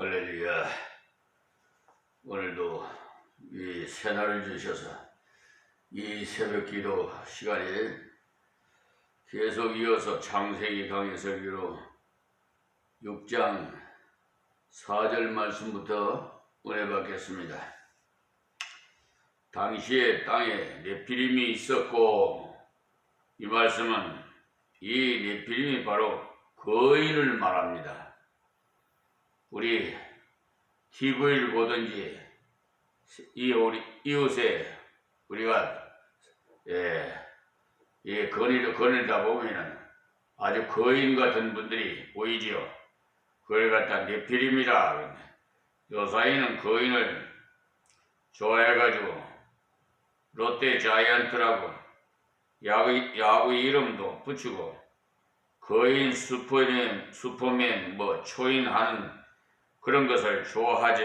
할렐루야. 오늘도 이 새날을 주셔서 이 새벽 기도 시간에 계속 이어서 창세기 강의 설교로 6장 4절 말씀부터 은혜 받겠습니다. 당시에 땅에 네피림이 있었고, 이 말씀은 이 네피림이 바로 거인을 말합니다. 우리 TV를 보든지 우리 이웃에 우리가 거닐다 보면은 아주 거인 같은 분들이 보이지요. 그걸 갖다 네피림이라. 요사이는 거인을 좋아해가지고 롯데 자이언트라고 야구 이름도 붙이고 거인, 슈퍼맨 초인하는 그런 것을 좋아하지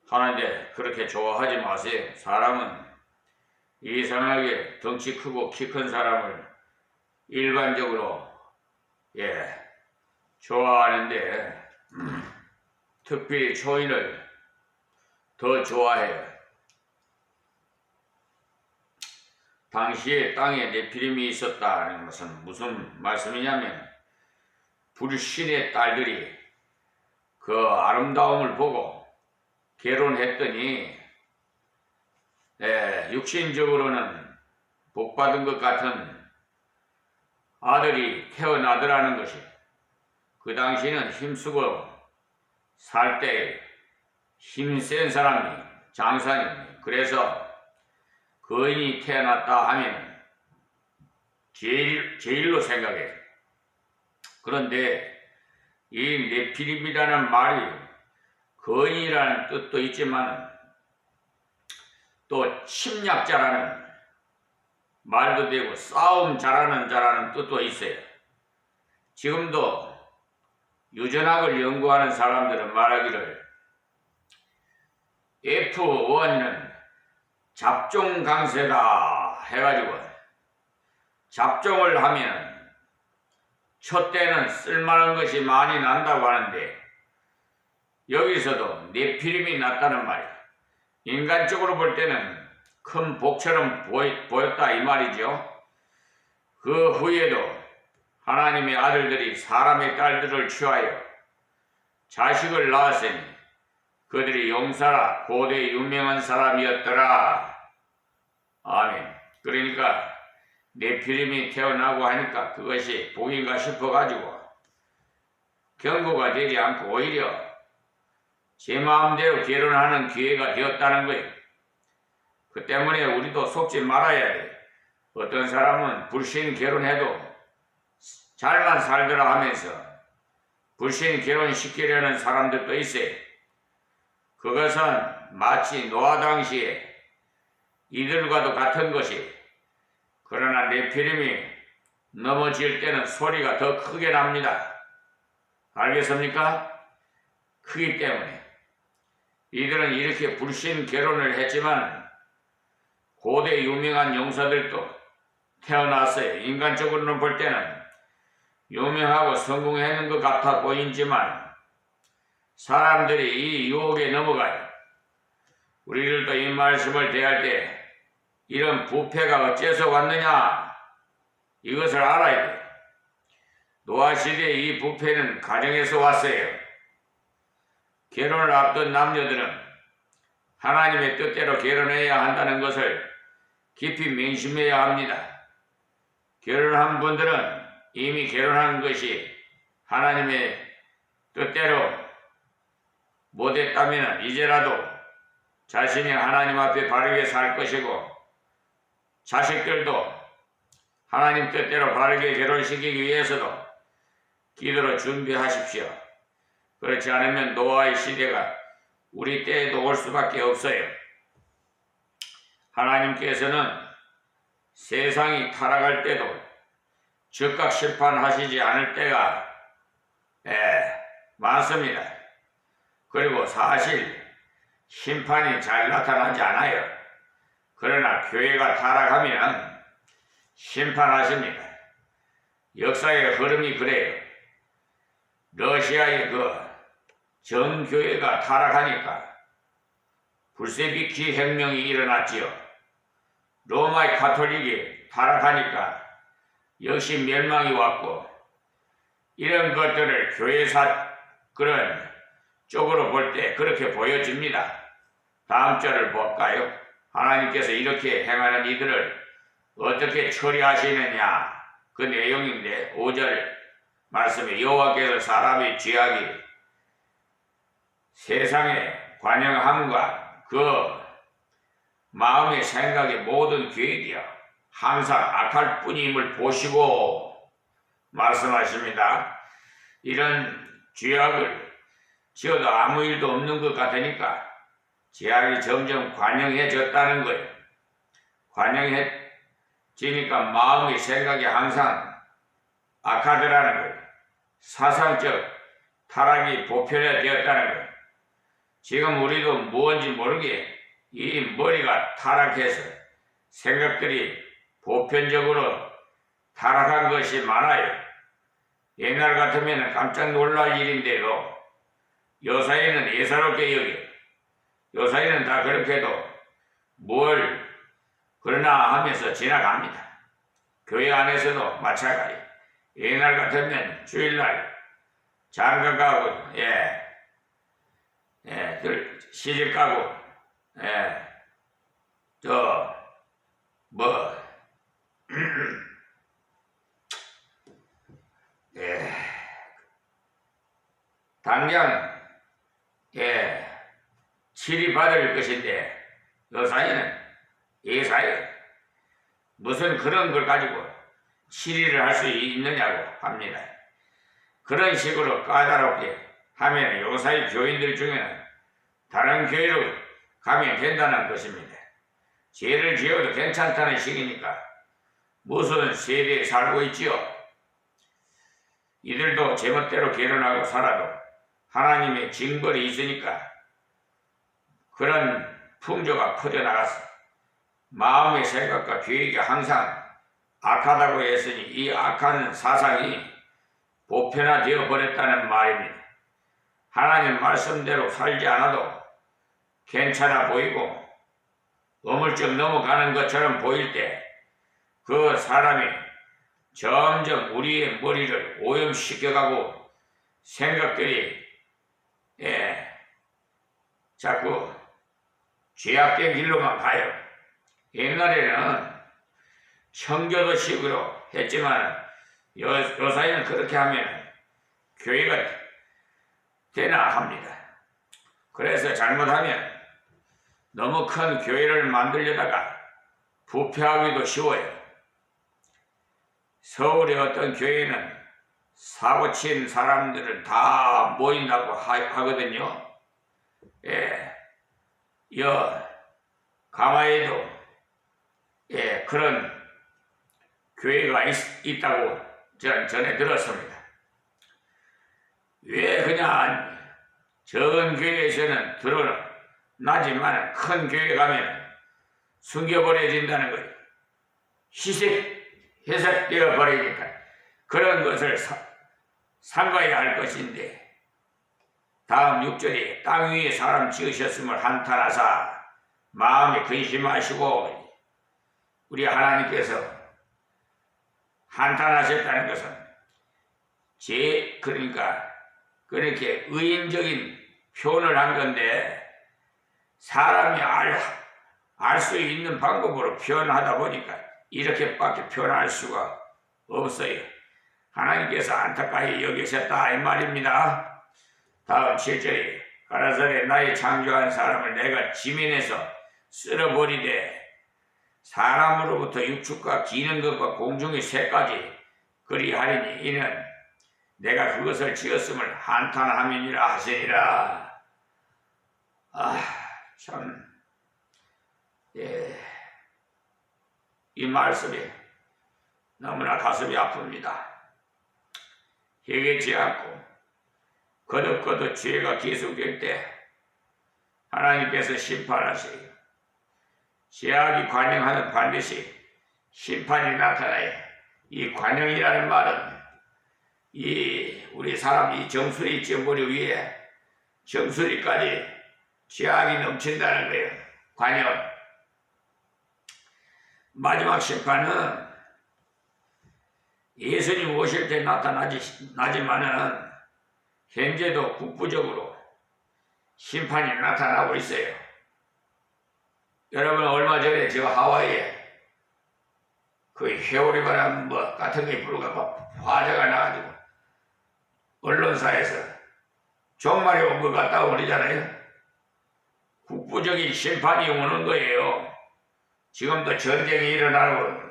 하는데, 그렇게 좋아하지 마세요. 사람은 이상하게 덩치 크고 키 큰 사람을 일반적으로 좋아하는데 특별히 초인을 더 좋아해요. 당시에 땅에 네피림이 있었다는 것은 무슨 말씀이냐면, 불신의 딸들이 그 아름다움을 보고 결혼했더니 육신적으로는 복받은 것 같은 아들이 태어나더라는 것이, 그 당시에는 힘쓰고 살 때 힘센 사람이 장사님, 그래서 거인이 태어났다 하면 제일로 생각해. 그런데 이 네피림이라는 말이 거인이라는 뜻도 있지만 또 침략자라는 말도 되고 싸움 잘하는 자라는 뜻도 있어요. 지금도 유전학을 연구하는 사람들은 말하기를 F1은 잡종 강세다 해가지고, 잡종을 하면 첫 때는 쓸만한 것이 많이 난다고 하는데, 여기서도 네피림이 났다는 말이야. 인간적으로 볼 때는 큰 복처럼 보였다 이 말이죠. 그 후에도 하나님의 아들들이 사람의 딸들을 취하여 자식을 낳았으니 그들이 용사라 고대 유명한 사람이었더라. 아멘. 그러니까 네피림이 태어나고 하니까 그것이 복인가 싶어가지고 경고가 되지 않고 오히려 제 마음대로 결혼하는 기회가 되었다는 거예요. 그 때문에 우리도 속지 말아야 돼. 어떤 사람은 불신 결혼해도 잘만 살더라 하면서 불신 결혼시키려는 사람들도 있어요. 그것은 마치 노아 당시에 이들과도 같은 것이, 그러나 네피림이 넘어질 때는 소리가 더 크게 납니다. 알겠습니까? 크기 때문에. 이들은 이렇게 불신 결혼을 했지만 고대 유명한 용사들도 태어났어요. 인간적으로는 볼 때는 유명하고 성공했는 것 같아 보이지만 사람들이 이 유혹에 넘어가요. 우리들도 이 말씀을 대할 때 이런 부패가 어째서 왔느냐, 이것을 알아야 돼. 노아 시대의 이 부패는 가정에서 왔어요. 결혼을 앞둔 남녀들은 하나님의 뜻대로 결혼해야 한다는 것을 깊이 명심해야 합니다. 결혼한 분들은 이미 결혼한 것이 하나님의 뜻대로 못했다면 이제라도 자신이 하나님 앞에 바르게 살 것이고, 자식들도 하나님 뜻대로 바르게 결혼시키기 위해서도 기도로 준비하십시오. 그렇지 않으면 노아의 시대가 우리 때에도 올 수밖에 없어요. 하나님께서는 세상이 타락할 때도 즉각 심판하시지 않을 때가 많습니다. 그리고 사실 심판이 잘 나타나지 않아요. 그러나 교회가 타락하면 심판하십니다. 역사의 흐름이 그래요. 러시아의 그 정교회가 타락하니까 불세비키 혁명이 일어났지요. 로마의 가톨릭이 타락하니까 역시 멸망이 왔고, 이런 것들을 교회사 그런 쪽으로 볼 때 그렇게 보여집니다. 다음 절을 볼까요? 하나님께서 이렇게 행하는 이들을 어떻게 처리하시느냐 그 내용인데, 5절 말씀에 여호와께서 사람의 죄악이 세상에 관영함과 그 마음의 생각의 모든 계획이야 항상 악할 뿐임을 보시고 말씀하십니다. 이런 죄악을 지어도 아무 일도 없는 것 같으니까 죄악이 점점 관영해졌다는 거예요. 관영해지니까 마음의 생각이 항상 악하더라는 거예요. 사상적 타락이 보편화되었다는 거예요. 지금 우리도 무언지 모르게 이 머리가 타락해서 생각들이 보편적으로 타락한 것이 많아요. 옛날 같으면 깜짝 놀랄 일인데도 요사이는 예사롭게 여겨. 요사이는 다 그렇게 해도 뭘 그러나 하면서 지나갑니다. 교회 안에서도 마찬가지. 옛날 같으면 주일날 장가 가고 시집 가고 당장 치리받을 것인데 요사이는 예사예요. 무슨 그런 걸 가지고 치리를 할 수 있느냐고 합니다. 그런 식으로 까다롭게 하면 요사이 교인들 중에는 다른 교회로 가면 된다는 것입니다. 죄를 지어도 괜찮다는 식이니까 무슨 세대에 살고 있지요. 이들도 제멋대로 결혼하고 살아도 하나님의 징벌이 있으니까 그런 풍조가 퍼져나갔어. 마음의 생각과 계획이 항상 악하다고 했으니 이 악한 사상이 보편화되어 버렸다는 말입니다. 하나님 말씀대로 살지 않아도 괜찮아 보이고 어물쩍 넘어가는 것처럼 보일 때 그 사람이 점점 우리의 머리를 오염시켜가고 생각들이 자꾸 죄악된 길로만 가요. 옛날에는 청교도식으로 했지만 요사이는 그렇게 하면 교회가 되나 합니다. 그래서 잘못하면 너무 큰 교회를 만들려다가 부패하기도 쉬워요. 서울의 어떤 교회는 사고친 사람들을 다 모인다고 하거든요. 강화에도 그런 교회가 있다고 전에 들었습니다. 왜 그냥 적은 교회에서는 드러나지만 큰 교회 가면 숨겨버려진다는 거예요. 해석되어 버리니까 그런 것을 삼가야 할 것인데, 다음 6절에 땅 위에 사람 지으셨음을 한탄하사 마음에 근심하시고, 우리 하나님께서 한탄하셨다는 것은 그러니까 그렇게 의인적인 표현을 한 건데, 사람이 알 수 있는 방법으로 표현하다 보니까 이렇게밖에 표현할 수가 없어요. 하나님께서 안타까이 여기셨다 이 말입니다. 다음 7절에 가라사대 나의 창조한 사람을 내가 지면에서 쓸어버리되 사람으로부터 육축과 기는 것과 공중의 새까지 그리하리니 이는 내가 그것을 지었음을 한탄함이니라 하시니라. 참 이 말씀이 너무나 가슴이 아픕니다. 회개치 않고 거듭거듭 죄가 계속될 때 하나님께서 심판하세요. 죄악이 관영하는 반드시 심판이 나타나요. 이 관영이라는 말은 이 우리 사람이 정수리 정보리 위에 정수리까지 죄악이 넘친다는 거예요. 관연. 마지막 심판은 예수님 오실 때 나타나지만은 현재도 국부적으로 심판이 나타나고 있어요. 여러분 얼마 전에 저 하와이에 그 회오리 바람 뭐 같은 게 불어가고 화재가 나가지고 언론사에서 종말이 온 것 같다고 그러잖아요. 국부적인 심판이 오는 거예요. 지금도 전쟁이 일어나고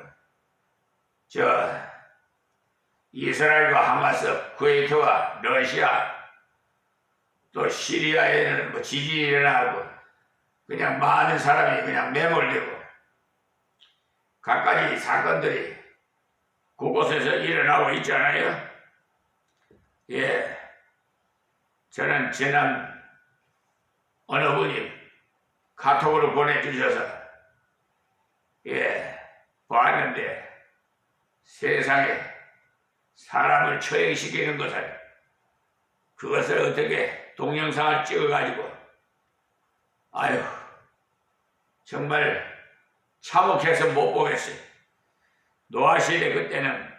이스라엘과 하마스, 쿠웨이트와 러시아 또 시리아에는 뭐 지진이 일어나고 그냥 많은 사람이 그냥 매몰되고 갖가지 사건들이 그곳에서 일어나고 있잖아요. 예, 저는 지난 어느 분이 카톡으로 보내주셔서 보았는데 세상에 사람을 처형시키는 그것을 어떻게 동영상을 찍어가지고 아유 정말 참혹해서 못 보겠어요. 노아시대 그때는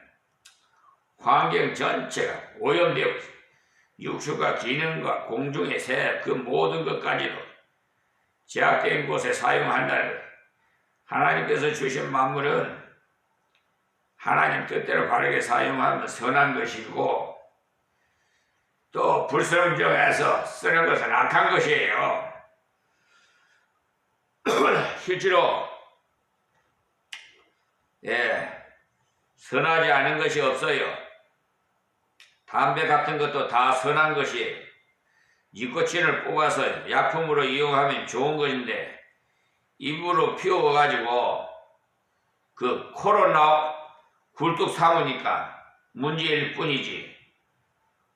환경 전체가 오염되고 육수가 기능과 공중의 새 그 모든 것까지도 제약된 곳에 사용한다는 것. 하나님께서 주신 만물은 하나님 뜻대로 바르게 사용하면 선한 것이고 또 불성정해서 쓰는 것은 악한 것이에요. 실제로 선하지 않은 것이 없어요. 담배 같은 것도 다 선한 것이에요. 니코틴을 뽑아서 약품으로 이용하면 좋은 것인데 입으로 피워가지고 그 코로 굴뚝 삼으니까 문제일 뿐이지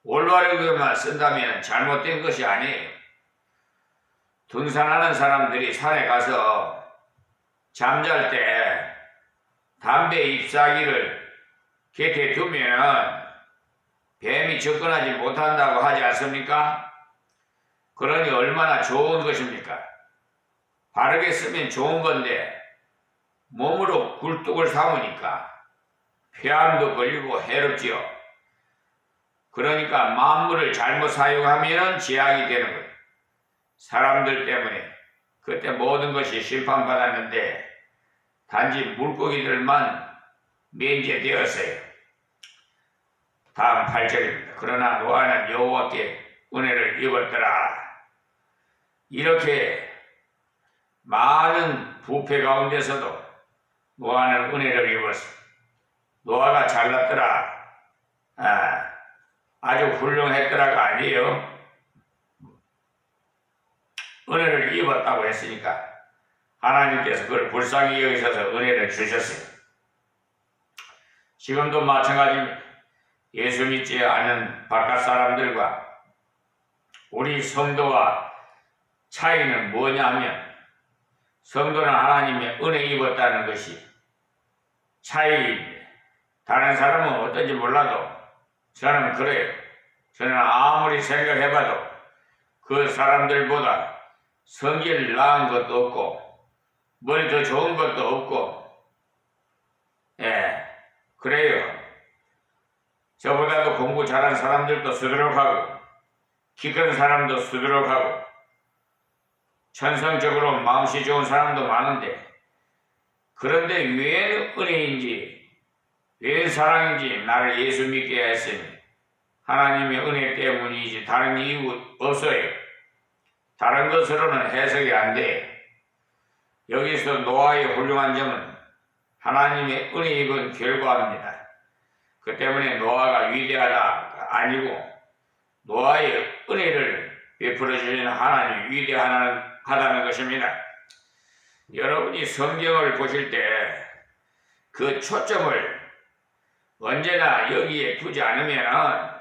올바르게만 쓴다면 잘못된 것이 아니에요. 등산하는 사람들이 산에 가서 잠잘 때 담배 잎사귀를 곁에 두면 뱀이 접근하지 못한다고 하지 않습니까? 그러니 얼마나 좋은 것입니까? 바르게 쓰면 좋은 건데 몸으로 굴뚝을 삼으니까 폐암도 걸리고 해롭지요. 그러니까 만물을 잘못 사용하면 제약이 되는 거예요. 사람들 때문에 그때 모든 것이 심판받았는데 단지 물고기들만 면제되었어요. 다음 8절입니다. 그러나 노아는 여호와께 은혜를 입었더라. 이렇게 많은 부패 가운데서도 노아는 은혜를 입었어. 노아가 잘났더라. 아주 훌륭했더라가 아니에요. 은혜를 입었다고 했으니까 하나님께서 그걸 불쌍히 여기셔서 은혜를 주셨어요. 지금도 마찬가지입니다. 예수 믿지 않은 바깥 사람들과 우리 성도와 차이는 뭐냐면 성도는 하나님의 은혜 입었다는 것이 차이입니다. 다른 사람은 어떤지 몰라도 저는 그래요. 저는 아무리 생각해봐도 그 사람들보다 성질 나은 것도 없고 뭘 더 좋은 것도 없고 그래요. 저보다도 공부 잘한 사람들도 수두룩하고 키 큰 사람도 수두룩하고 천성적으로 마음씨 좋은 사람도 많은데 그런데 왜 은혜인지 왜 사랑인지 나를 예수 믿게 했으니 하나님의 은혜 때문이지 다른 이유 없어요. 다른 것으로는 해석이 안 돼. 여기서 노아의 훌륭한 점은 하나님의 은혜 입은 결과입니다. 그 때문에 노아가 위대하다 아니고 노아의 은혜를 베풀어 주시는 하나님이 위대하다는 것입니다. 여러분이 성경을 보실 때 그 초점을 언제나 여기에 두지 않으면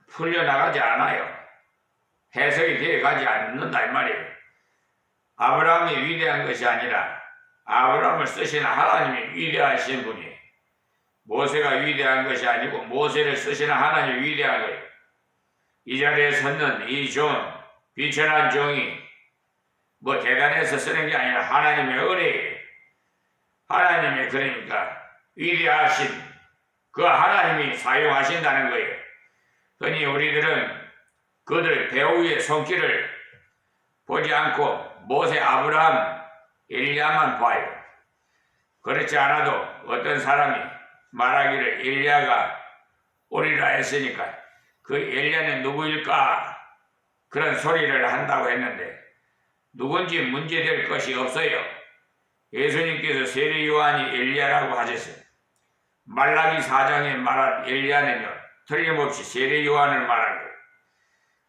풀려나가지 않아요. 해석이 되어가지 않는다 이 말이에요. 아브라함이 위대한 것이 아니라 아브라함을 쓰신 하나님이 위대하신 분이 모세가 위대한 것이 아니고 모세를 쓰시는 하나님이 위대한 거예요. 이 자리에 섰는 이 종, 비천한 종이 뭐 대단해서 쓰는 게 아니라 하나님의 은혜예요. 하나님의 그러니까 위대하신 그 하나님이 사용하신다는 거예요. 그러니 우리들은 그들 배우의 손길을 보지 않고 모세, 아브라함, 엘리야만 봐요. 그렇지 않아도 어떤 사람이 말하기를 엘리야가 오리라 했으니까 그 엘리야는 누구일까? 그런 소리를 한다고 했는데 누군지 문제될 것이 없어요. 예수님께서 세례 요한이 엘리야라고 하셨어요. 말라기 4장에 말한 엘리야는요 틀림없이 세례 요한을 말한 거예요.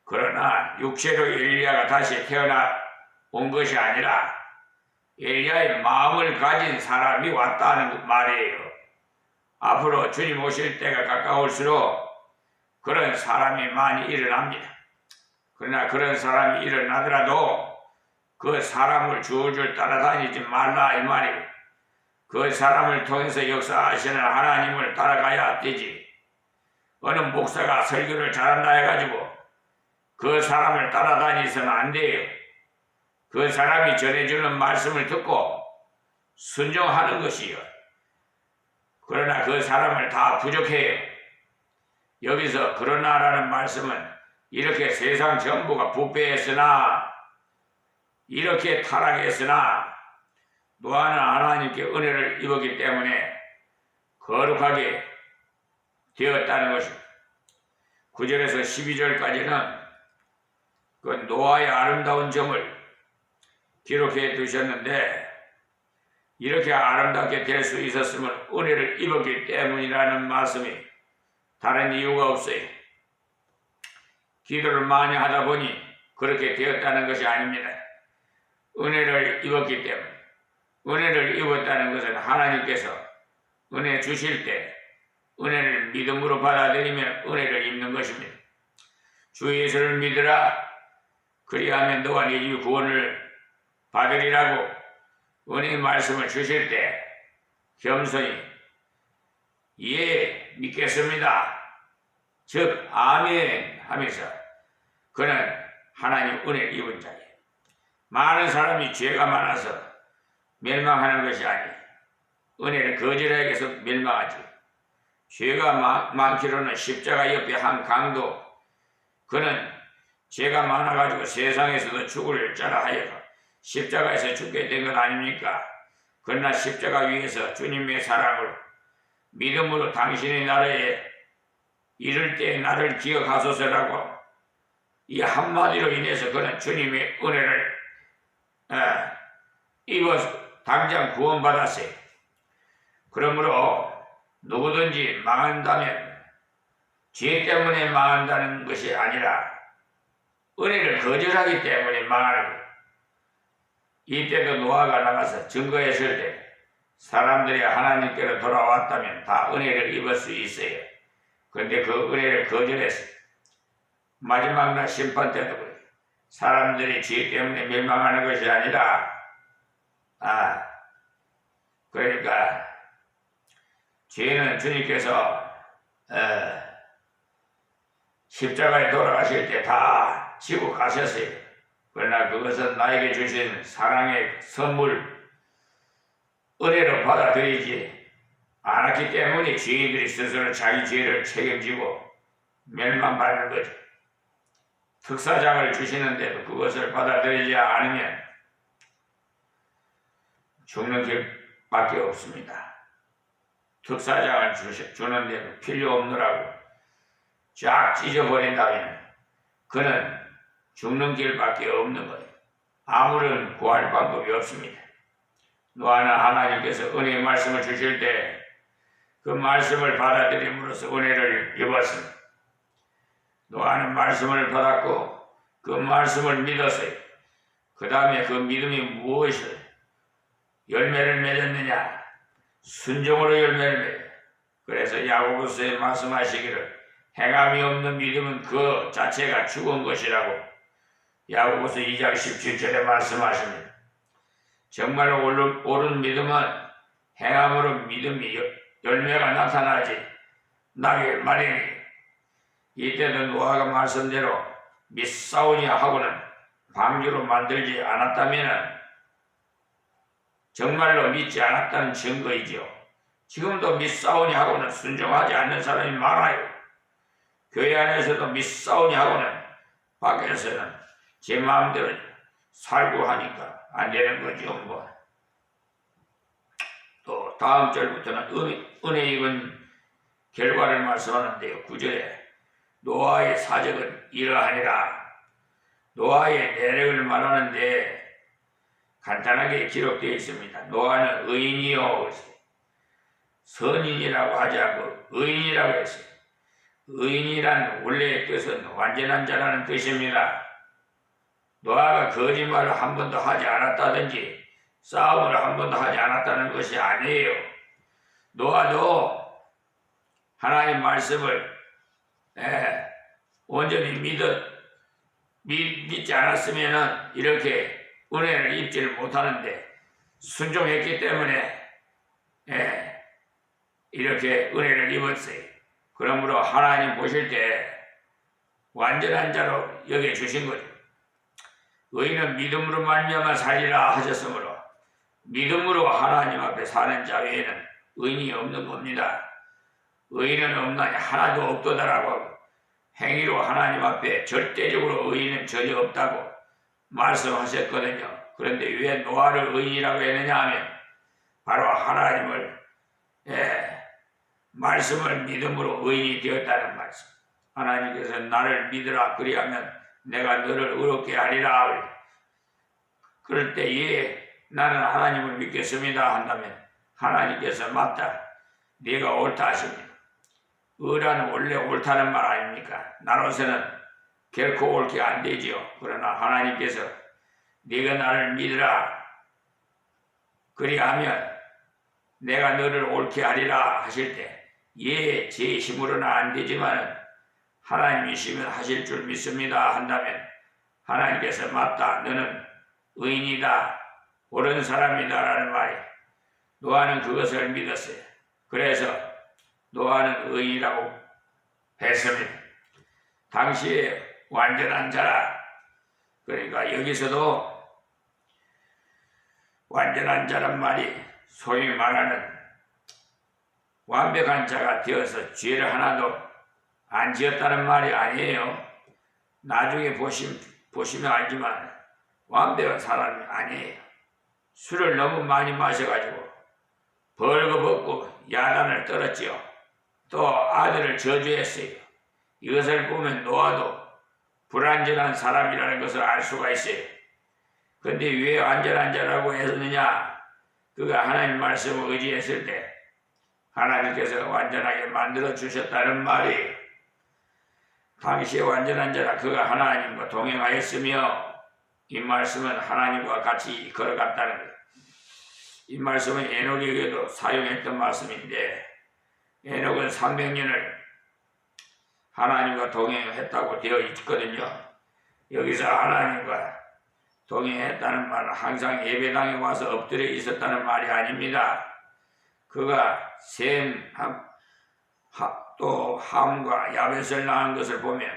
그러나 육체로 엘리야가 다시 태어나 온 것이 아니라 엘리야의 마음을 가진 사람이 왔다는 말이에요. 앞으로 주님 오실 때가 가까울수록 그런 사람이 많이 일어납니다. 그러나 그런 사람이 일어나더라도 그 사람을 줄줄 따라다니지 말라 이 말이에요. 그 사람을 통해서 역사하시는 하나님을 따라가야 되지. 어느 목사가 설교를 잘한다 해가지고 그 사람을 따라다니서는 안 돼요. 그 사람이 전해주는 말씀을 듣고 순종하는 것이요. 그러나 그 사람을 다 부족해요. 여기서 그러나라는 말씀은 이렇게 세상 전부가 부패했으나 이렇게 타락했으나 노아는 하나님께 은혜를 입었기 때문에 거룩하게 되었다는 것입니다. 9절에서 12절까지는 그 노아의 아름다운 점을 기록해 두셨는데 이렇게 아름답게 될 수 있었으면 은혜를 입었기 때문이라는 말씀이 다른 이유가 없어요. 기도를 많이 하다 보니 그렇게 되었다는 것이 아닙니다. 은혜를 입었기 때문에 은혜를 입었다는 것은 하나님께서 은혜 주실 때 은혜를 믿음으로 받아들이면 은혜를 입는 것입니다. 주 예수를 믿으라 그리하면 너와 네 집 구원을 받으리라고 은혜의 말씀을 주실 때 겸손히 예 믿겠습니다 즉 아멘 하면서 그는 하나님 은혜를 입은 자예요. 많은 사람이 죄가 많아서 멸망하는 것이 아니에요. 은혜를 거절하게 해서 멸망하지. 죄가 많기로는 십자가 옆에 한 강도 그는 죄가 많아가지고 세상에서도 죽을 자라 하여서 십자가에서 죽게 된 것 아닙니까? 그러나 십자가 위에서 주님의 사랑으로 믿음으로 당신의 나라에 이를 때 나를 기억하소서라고 이 한마디로 인해서 그는 주님의 은혜를 입어서 당장 구원받았어요. 그러므로 누구든지 망한다면 죄 때문에 망한다는 것이 아니라 은혜를 거절하기 때문에 망하는 거예요. 이때도 노아가 나가서 증거했을 때 사람들이 하나님께로 돌아왔다면 다 은혜를 입을 수 있어요. 그런데 그 은혜를 거절했어요. 마지막 날 심판 때도 그래요. 사람들이 죄 때문에 멸망하는 것이 아니라 그러니까 죄는 주님께서 십자가에 돌아가실 때 다 지고 가셨어요. 그러나 그것은 나에게 주신 사랑의 선물 은혜로 받아들이지 않았기 때문에 죄인들이 스스로 자기 죄를 책임지고 멸망받는 거죠. 특사장을 주시는데도 그것을 받아들이지 않으면 죽는 길밖에 없습니다. 특사장을 주는데도 필요 없느라고 쫙 찢어버린다면 그는 죽는 길밖에 없는 거예요. 아무런 구할 방법이 없습니다. 노아는 하나님께서 은혜의 말씀을 주실 때 그 말씀을 받아들임으로써 은혜를 입었습니다. 노아는 말씀을 받았고 그 말씀을 믿었어요. 그 다음에 그 믿음이 무엇을 열매를 맺었느냐? 순종으로 열매를 맺어요. 그래서 야고보서에 말씀하시기를 행함이 없는 믿음은 그 자체가 죽은 것이라고 야고보서 2장 17절에 말씀하십니다. 정말로 옳은 믿음은 행함으로 믿음이 열매가 나게 마련이. 이때도 노아가 말씀대로 믿사오니 하고는 방주로 만들지 않았다면 정말로 믿지 않았다는 증거이지요. 지금도 믿사오니 하고는 순종하지 않는 사람이 많아요. 교회 안에서도 믿사오니 하고는 밖에서는 제 마음대로 살고 하니까 안 되는 거죠. 뭐. 또 다음 절부터는 은혜 입은 결과를 말씀하는데요. 9절에 노아의 사적은 이러하니라. 노아의 내력을 말하는데 간단하게 기록되어 있습니다. 노아는 의인이요. 선인이라고 하지 않고 의인이라고 했어요. 의인이란 원래의 뜻은 완전한 자라는 뜻입니다. 노아가 거짓말을 한 번도 하지 않았다든지 싸움을 한 번도 하지 않았다는 것이 아니에요. 노아도 하나님 말씀을 온전히 믿지 않았으면 이렇게 은혜를 입지를 못하는데 순종했기 때문에 이렇게 은혜를 입었어요. 그러므로 하나님 보실 때 완전한 자로 여겨주신 거죠. 의인은 믿음으로 말미암아 살리라 하셨으므로 믿음으로 하나님 앞에 사는 자 외에는 의인이 없는 겁니다. 의인은 없나니 하나도 없도다라고 하고 행위로 하나님 앞에 절대적으로 의인은 전혀 없다고 말씀하셨거든요. 그런데 왜 노아를 의인이라고 했느냐 하면 바로 하나님을 말씀을 믿음으로 의인이 되었다는 말씀. 하나님께서 나를 믿으라 그리하면 내가 너를 의롭게 하리라. 그럴 때에 나는 하나님을 믿겠습니다 한다면 하나님께서 맞다, 네가 옳다 하십니다. 의라는 원래 옳다는 말 아닙니까? 나로서는 결코 옳게 안 되지요. 그러나 하나님께서 네가 나를 믿으라 그리하면 내가 너를 옳게 하리라 하실 때 제 힘으로는 안 되지만 하나님이시면 하실 줄 믿습니다 한다면 하나님께서 맞다, 너는 의인이다, 옳은 사람이다 라는 말이 노아는 그것을 믿었어요. 그래서 노아는 의인이라고 했습니다. 당시에 완전한 자라. 그러니까 여기서도 완전한 자란 말이 소위 말하는 완벽한 자가 되어서 죄를 하나도 안 지었다는 말이 아니에요. 나중에 보시면 알지만 완벽한 사람이 아니에요. 술을 너무 많이 마셔가지고 벌거벗고 야단을 떨었지요. 또 아들을 저주했어요. 이것을 보면 노아도 불완전한 사람이라는 것을 알 수가 있어요. 그런데 왜 완전한 자라고 했느냐? 그가 하나님 말씀을 의지했을 때 하나님께서 완전하게 만들어 주셨다는 말이, 당시에 완전한 자라 그가 하나님과 동행하였으며 이 말씀은 하나님과 같이 걸어갔다는 거예요. 이 말씀은 에녹에게도 사용했던 말씀인데 에녹은 300년을 하나님과 동행했다고 되어 있거든요. 여기서 하나님과 동행했다는 말은 항상 예배당에 와서 엎드려 있었다는 말이 아닙니다. 그가 셈, 또 함과 야벳을 낳은 것을 보면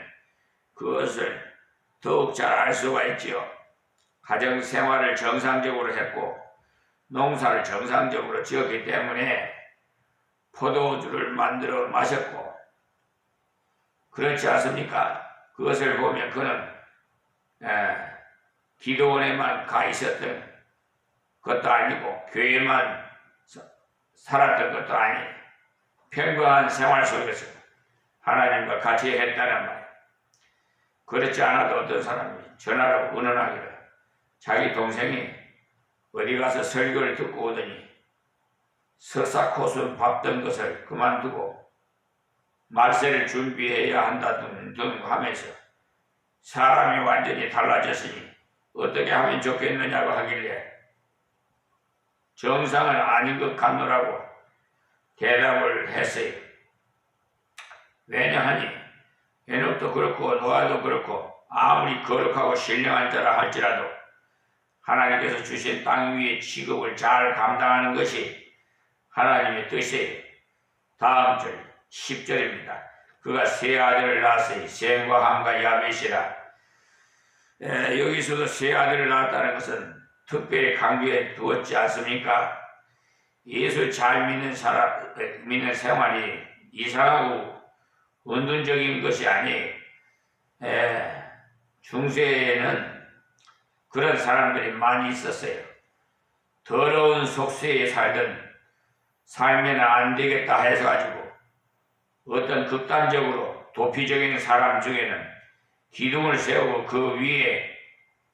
그것을 더욱 잘 알 수가 있지요. 가정생활을 정상적으로 했고 농사를 정상적으로 지었기 때문에 포도주를 만들어 마셨고, 그렇지 않습니까? 그것을 보면 그는 기도원에만 가 있었던 것도 아니고 교회만 살았던 것도 아니에요. 평범한 생활 속에서 하나님과 같이 했다는 말. 그렇지 않아도 어떤 사람이 전화로 의논하기를 자기 동생이 어디 가서 설교를 듣고 오더니 석사코순 밟던 것을 그만두고 말세를 준비해야 한다 등 하면서 사람이 완전히 달라졌으니 어떻게 하면 좋겠느냐고 하길래 정상은 아닌 것 같노라고 대답을 했어요. 왜냐하니 에녹도 그렇고 노아도 그렇고 아무리 거룩하고 신령한 자라 할지라도 하나님께서 주신 땅 위의 직업을 잘 감당하는 것이 하나님의 뜻이에요. 다음 절 10절입니다. 그가 세 아들을 낳았으니 셈과 함과 야벳이라. 여기서도 세 아들을 낳았다는 것은 특별히 강조해 두었지 않습니까? 예수 잘 믿는 생활이 이상하고 은둔적인 것이 아니에요. 중세에는 그런 사람들이 많이 있었어요. 더러운 속세에 살던 삶에는 안 되겠다 해서가지고 어떤 극단적으로 도피적인 사람 중에는 기둥을 세우고 그 위에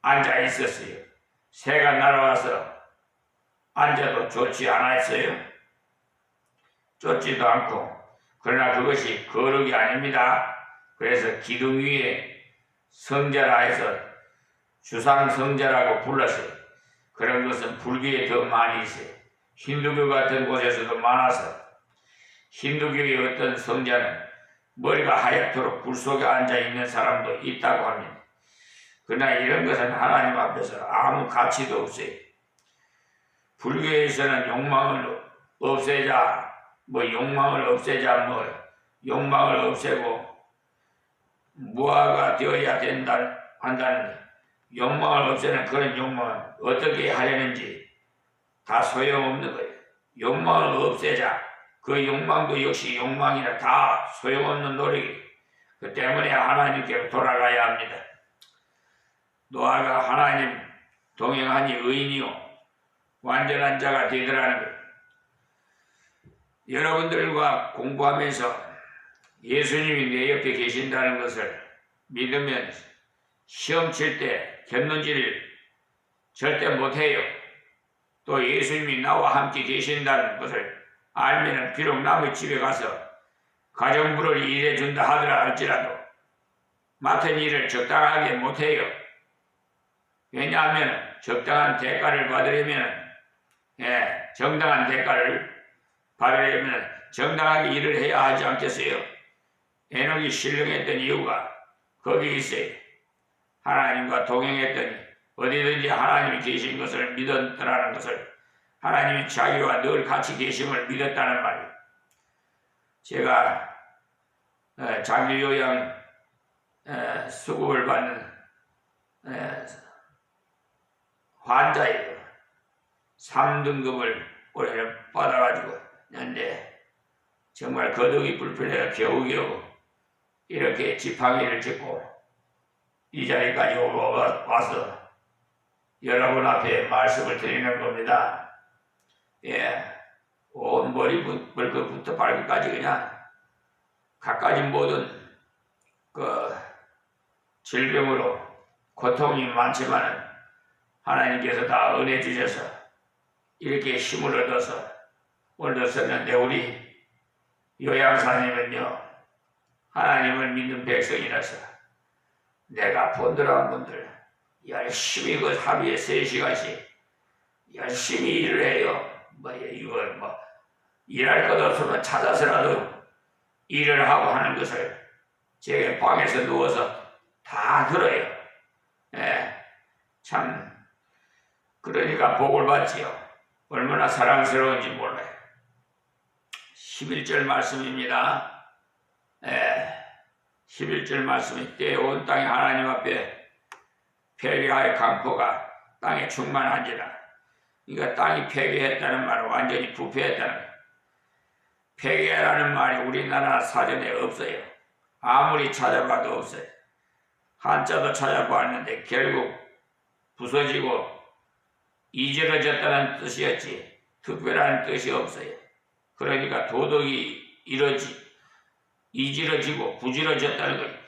앉아 있었어요. 새가 날아와서 앉아도 좋지 않았어요. 쫓지도 않고. 그러나 그것이 거룩이 아닙니다. 그래서 기둥 위에 성자라 해서 주상 성자라고 불렀어요. 그런 것은 불교에 더 많이 있어요. 힌두교 같은 곳에서도 많아서 힌두교의 어떤 성자는 머리가 하얗도록 불 속에 앉아있는 사람도 있다고 합니다. 그러나 이런 것은 하나님 앞에서 아무 가치도 없어요. 불교에서는 욕망을 없애자, 욕망을 없애고 무아가 되어야 한다는 욕망을 없애는 그런 욕망은 어떻게 하려는지 다 소용없는 거예요. 욕망을 없애자. 그 욕망도 역시 욕망이라 다 소용없는 노력이에요. 그 때문에 하나님께로 돌아가야 합니다. 노아가 하나님 동행하니 의인이요 완전한 자가 되더라는 것. 여러분들과 공부하면서 예수님이 내 옆에 계신다는 것을 믿으면 시험 칠 때 겼는지를 절대 못해요. 또 예수님이 나와 함께 계신다는 것을 알면 비록 남의 집에 가서 가정부를 일해준다 할지라도 맡은 일을 적당하게 못해요. 왜냐하면 적당한 대가를 받으려면 정당한 대가를 받으려면 정당하게 일을 해야 하지 않겠어요? 에녹이 신령했던 이유가 거기 있어요. 하나님과 동행했더니 어디든지 하나님이 계신 것을 믿었더라는 것을, 하나님이 자기와 늘 같이 계심을 믿었다는 말이에요. 제가 장기요양 수급을 받는 환자예요. 3등급을 올해 받아가지고 있는데 정말 거덕이 불편해서 겨우겨우 이렇게 지팡이를 짚고 이 자리까지 와서 여러분 앞에 말씀을 드리는 겁니다. 온 머리부터 발끝까지 그냥 갖가지 모든 그 질병으로 고통이 많지만은 하나님께서 다 은혜 주셔서 이렇게 힘을 얻어서 오늘도 썼는데, 우리 요양사님은요 하나님을 믿는 백성이라서 내가 본드러운 분들 열심히 그 하루에 3시간씩 열심히 일을 해요. 일할 것 없으면 찾아서라도 일을 하고 하는 것을 제 방에서 누워서 다 들어요. 참 그러니까 복을 받지요. 얼마나 사랑스러운지 몰라요. 11절 말씀입니다. 11절 말씀이 때 온 땅에 하나님 앞에 폐괴하여 강포가 땅에 충만한지라. 그러니까 땅이 폐괴했다는 말은 완전히 부패했다는 거예요. 폐괴라는 말이 우리나라 사전에 없어요. 아무리 찾아봐도 없어요. 한자도 찾아봤는데 결국 부서지고 이지러졌다는 뜻이었지 특별한 뜻이 없어요. 그러니까 도덕이 이지러지고 부지러졌다는 거예요.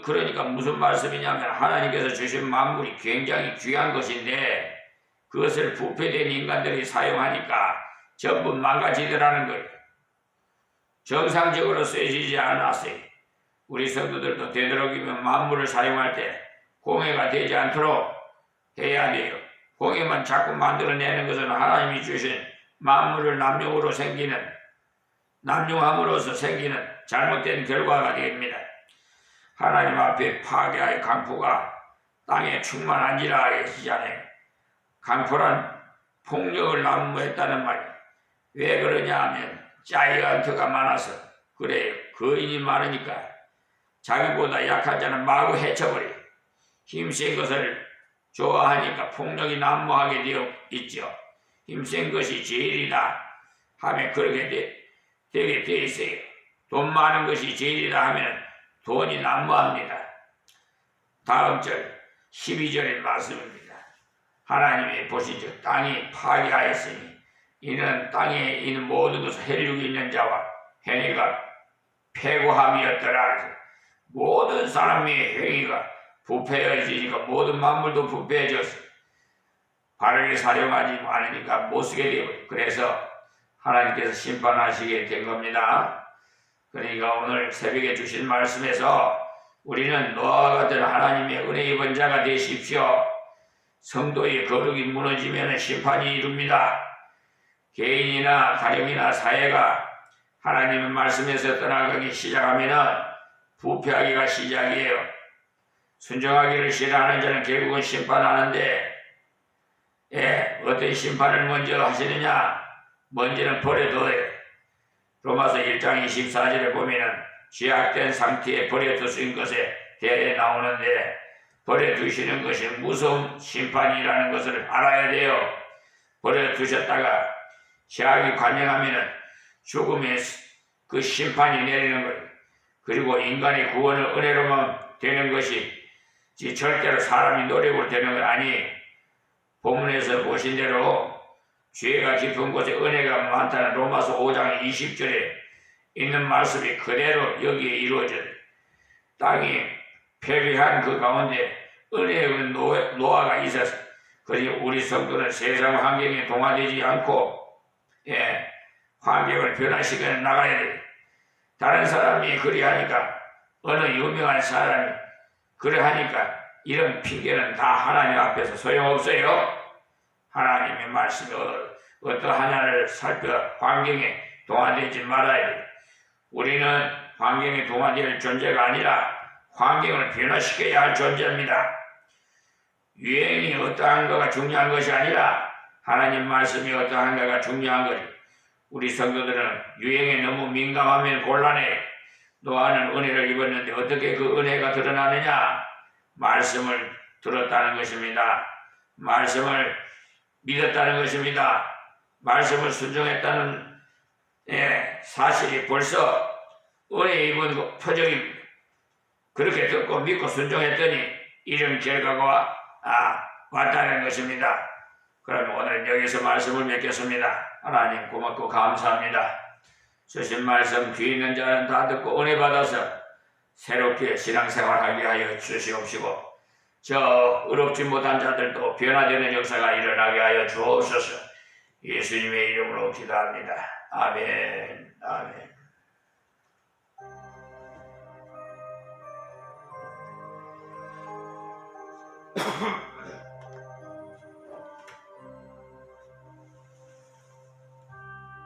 그러니까 무슨 말씀이냐면 하나님께서 주신 만물이 굉장히 귀한 것인데 그것을 부패된 인간들이 사용하니까 전부 망가지더라는 거예요. 정상적으로 쓰여지지 않았어요. 우리 성도들도 되도록이면 만물을 사용할 때 공해가 되지 않도록 해야 돼요. 공해만 자꾸 만들어내는 것은 하나님이 주신 만물을 남용함으로써 생기는 잘못된 결과가 됩니다. 하나님 앞에 파괴하여 강포가 땅에 충만한지라 하시잖아요. 강포란 폭력을 난무했다는 말이 왜 그러냐 하면 자이언트가 많아서 그래요. 거인이 많으니까 자기보다 약한 자는 마구 해쳐버려. 힘센 것을 좋아하니까 폭력이 난무하게 되어 있죠. 힘센 것이 제일이다 하면 그렇게 되게 되어 있어요. 돈 많은 것이 제일이다 하면 돈이 난무합니다. 다음 절 12절의 말씀입니다. 하나님이 보시죠. 땅이 파괴하였으니 이는 땅에 있는 모든 것을 헬육이 있는 자와 행위가 패고함이었더라. 모든 사람의 행위가 부패해지니까 모든 만물도 부패해졌어. 바르게 사용하지 않으니까 못쓰게 되고 그래서 하나님께서 심판하시게 된 겁니다. 그러니까 오늘 새벽에 주신 말씀에서 우리는 노아와 같은 하나님의 은혜 입은 자가 되십시오. 성도의 거룩이 무너지면 심판이 이룹니다. 개인이나 가정이나 사회가 하나님의 말씀에서 떠나가기 시작하면 부패하기가 시작이에요. 순종하기를 싫어하는 자는 결국은 심판하는데 어떤 심판을 먼저 하시느냐? 먼저는 버려둬요. 로마서 1장 24절에 보면은 죄악된 상태에 버려두신 것에 대해 나오는데 버려두시는 것이 무서운 심판이라는 것을 알아야 돼요. 버려두셨다가 죄악이 관영하면은 죽음의 그 심판이 내리는 거예요. 그리고 인간의 구원을 은혜로만 되는 것이 절대로 사람이 노력으로 되는 건 아니에요. 본문에서 보신 대로 죄가 깊은 곳에 은혜가 많다는 로마서 5장 20절에 있는 말씀이 그대로 여기에 이루어져요. 땅이 패배한 그 가운데 은혜의 노아가 있어서 그러니 우리 성도는 세상 환경에 동화되지 않고 환경을 변화시켜 나가야 돼요. 다른 사람이 그리하니까 어느 유명한 사람이 그러하니까 이런 핑계는 다 하나님 앞에서 소용없어요. 하나님의 말씀이 어떠하냐를 살펴 환경에 동화되지 말아야 돼요. 우리는 환경에 동화될 존재가 아니라 환경을 변화시켜야 할 존재입니다. 유행이 어떠한가가 중요한 것이 아니라 하나님 말씀이 어떠한가가 중요한 거죠. 우리 성도들은 유행에 너무 민감하면 곤란해. 노아는 은혜를 입었는데 어떻게 그 은혜가 드러나느냐? 말씀을 들었다는 것입니다. 말씀을 믿었다는 것입니다. 말씀을 순종했다는 사실이 벌써 은혜 입은 표적입니다. 그렇게 듣고 믿고 순종했더니 이런 결과가 왔다는 것입니다. 그럼 오늘 여기서 말씀을 맺겠습니다. 하나님 고맙고 감사합니다. 주신 말씀 귀 있는 자는 다 듣고 은혜 받아서 새롭게 신앙생활하게 하여 주시옵시고 저 의롭지 못한 자들도 변화되는 역사가 일어나게 하여 주옵소서. 예수님의 이름으로 기도합니다. 아멘. 아멘.